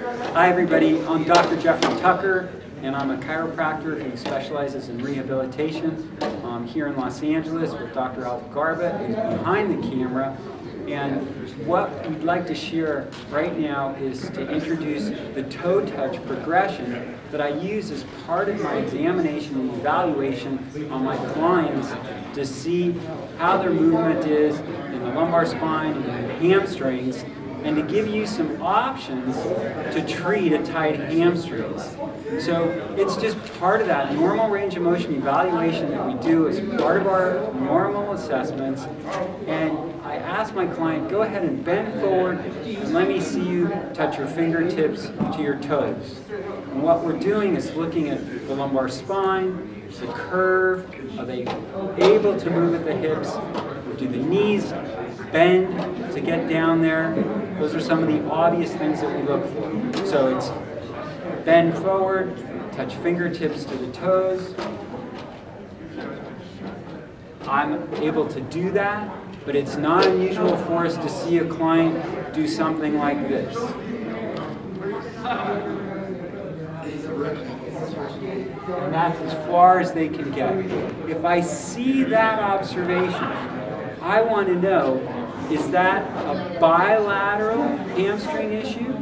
Hi everybody, I'm Dr. Jeffrey Tucker, and I'm a chiropractor who specializes in rehabilitation. I'm here in Los Angeles with Dr. Alf Garbutt, who's behind the camera. And what we'd like to share right now is to introduce the toe touch progression that I use as part of my examination and evaluation on my clients to see how their movement is in the lumbar spine and the hamstrings, and to give you some options to treat a tight hamstrings. So it's just part of that normal range of motion evaluation that we do as part of our normal assessments. And I ask my client, go ahead and bend forward and let me see you touch your fingertips to your toes. And what we're doing is looking at the lumbar spine, the curve, are they able to move at the hips, do the knees bend to get down there? Those are some of the obvious things that we look for. So it's bend forward, touch fingertips to the toes. I'm able to do that, but it's not unusual for us to see a client do something like this. And that's as far as they can get. If I see that observation, I want to know, is that a bilateral hamstring issue,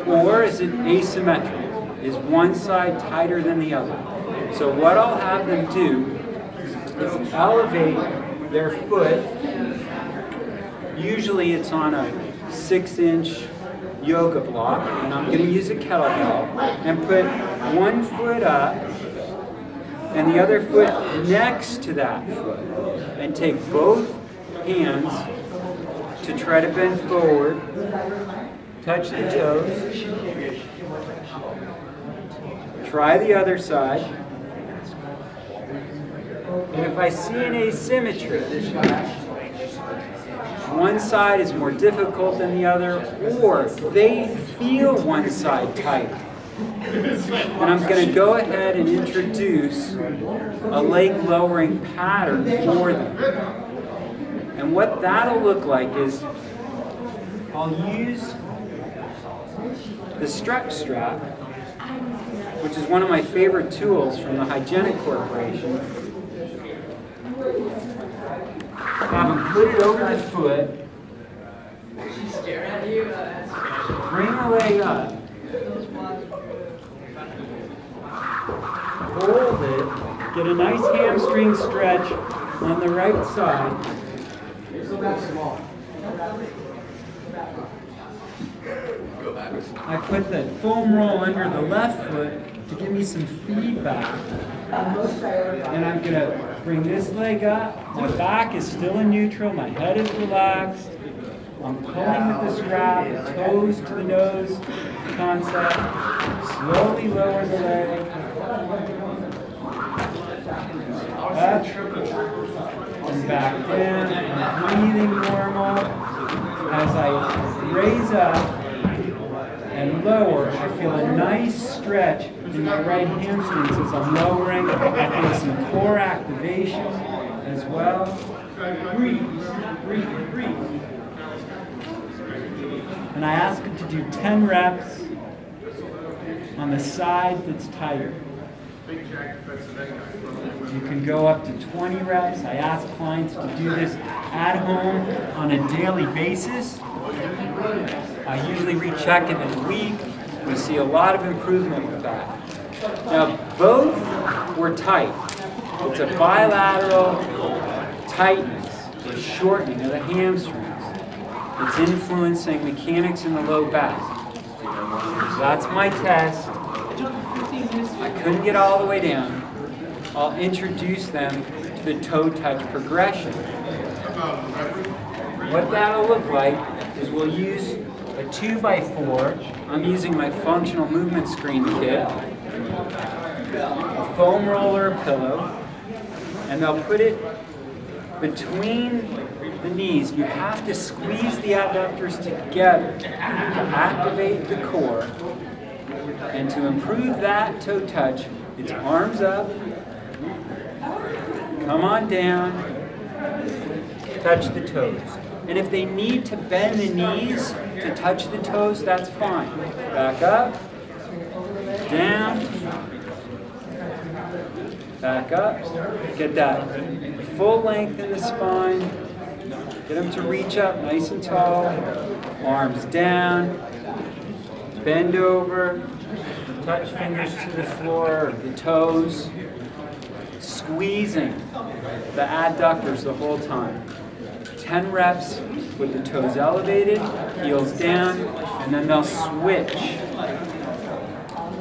or is it asymmetrical? Is one side tighter than the other? So what I'll have them do is elevate their foot. Usually it's on a 6-inch yoga block, and I'm going to use a kettlebell, and put one foot up and the other foot next to that foot, and take both hands to try to bend forward, touch the toes, try the other side, and if I see an asymmetry, one side is more difficult than the other, or they feel one side tight, and I'm going to go ahead and introduce a leg lowering pattern for them. And what that'll look like is I'll use the stretch strap, which is one of my favorite tools from the Hygienic Corporation. Have them put it over the foot, bring the leg up, hold it, get a nice hamstring stretch on the right side. I put the foam roll under the left foot to give me some feedback. And I'm going to bring this leg up. My back is still in neutral. My head is relaxed. I'm pulling with the strap, toes to the nose concept. Slowly lower the leg. Up and back down. I'm breathing normal. As I raise up and lower, I feel a nice stretch in my right hamstrings as I'm lowering. I feel some core activation as well. Breathe, breathe, breathe. And I ask them to do 10 reps on the side that's tighter. You can go up to 20 reps. I ask clients to do this at home on a daily basis. I usually recheck it in a week. We see a lot of improvement with that. Now, both were tight. It's a bilateral tightness, a shortening of the hamstrings. It's influencing mechanics in the low back. That's my test. I couldn't get all the way down. I'll introduce them to the toe touch progression. What that'll look like is we'll use a 2x4. I'm using my functional movement screen kit, a foam roller, a pillow, and they'll put it between the knees. You have to squeeze the adductors together to activate the core. And to improve that toe touch, it's arms up, come on down, touch the toes. And if they need to bend the knees to touch the toes, that's fine. Back up, down, back up. Get that full length in the spine. Get them to reach up nice and tall. Arms down, bend over, touch fingers to the floor, or the toes. Squeezing the adductors the whole time. 10 reps with the toes elevated, heels down, and then they'll switch.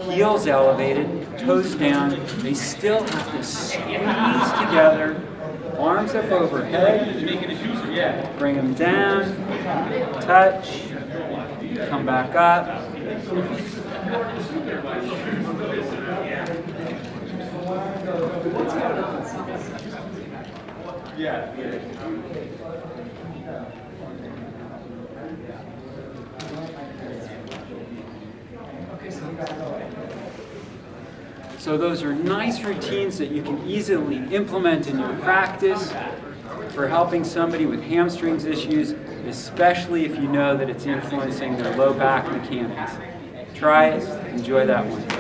Heels elevated, toes down. They still have to squeeze together. Arms up overhead. Bring them down. Touch. Come back up. So those are nice routines that you can easily implement in your practice for helping somebody with hamstrings issues, especially if you know that it's influencing their low back mechanics. Try it, enjoy that one.